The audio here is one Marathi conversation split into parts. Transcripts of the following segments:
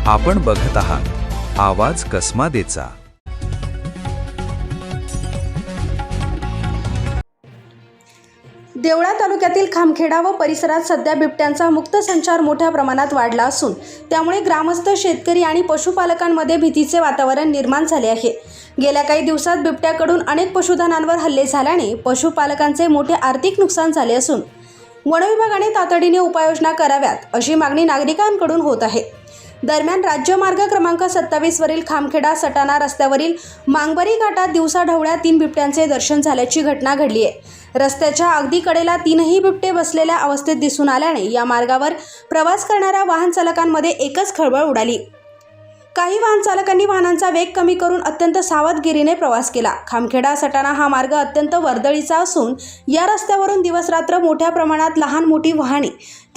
आपण बघत आहात आवाज कसमादेचा। देवळा तालुक्यातील खामखेडा व परिसरात सध्या बिबट्यांचा मुक्त संचार मोठ्या प्रमाणात वाढला असून त्यामुळे ग्रामस्थ, शेतकरी आणि पशुपालकांमध्ये भीतीचे वातावरण निर्माण झाले आहे। गेल्या काही दिवसात बिबट्याकडून अनेक पशुधनांवर हल्ले झाल्याने पशुपालकांचे मोठे आर्थिक नुकसान झाले असून वनविभागाने तातडीने उपाययोजना कराव्यात अशी मागणी नागरिकांकडून होत आहे। दरम्यान राज्यमार्ग क्रमांक 27 वरील खामखेडा सटाणा रस्त्यावरील मांगबरी घाटात दिवसाढवळ्या 3 बिबट्यांचे दर्शन झाल्याची घटना घडली आहे। रस्त्याच्या अगदी कडेला 3ही बिबटे बसलेल्या अवस्थेत दिसून आल्याने या मार्गावर प्रवास करणाऱ्या वाहन चालकांमध्ये एकच खळबळ उडाली। काही वाहन चालकांनी वाहनांचा वेग कमी करून अत्यंत सावधगिरीने प्रवास केला। खामखेडा सटाणा हा मार्ग अत्यंत वर्दळीचा असून या रस्त्यावरून दिवसरात्र मोठ्या प्रमाणात लहान मोठी वाहने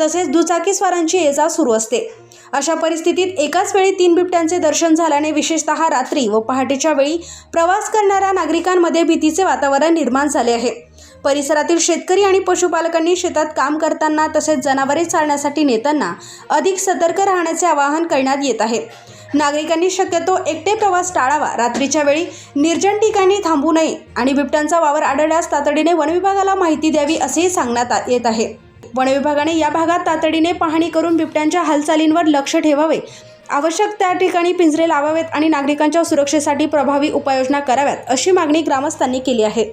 तसेच दुचाकीस्वारांची ये-जा सुरू असते। अशा परिस्थितीत एकाच वेळी 3 बिबट्यांचे दर्शन झाल्याने विशेषतः रात्री व पहाटेच्या वेळी प्रवास करणाऱ्या नागरिकांमध्ये भीतीचे वातावरण निर्माण झाले आहे। परिसरातील शेतकरी आणि पशुपालकांनी शेतात काम करताना तसेच जनावरे चारण्यासाठी नेताना अधिक सतर्क राहण्याचे आवाहन करण्यात येत आहे। नागरिकांनी शक्यतो एकटे प्रवास टाळावा, रात्रीच्या वेळी निर्जन ठिकाणी थांबू नये आणि बिबट्यांचा वावर आढळल्यास तातडीने वनविभागाला माहिती द्यावी असेही सांगण्यात येत आहे। वनविभागाने या भागात तातडीने पाहणी करून बिबट्यांच्या हालचालींवर लक्ष ठेवावे, आवश्यक त्या ठिकाणी पिंजरे लावावेत आणि नागरिकांच्या सुरक्षेसाठी प्रभावी उपाययोजना कराव्यात अशी मागणी ग्रामस्थांनी केली आहे।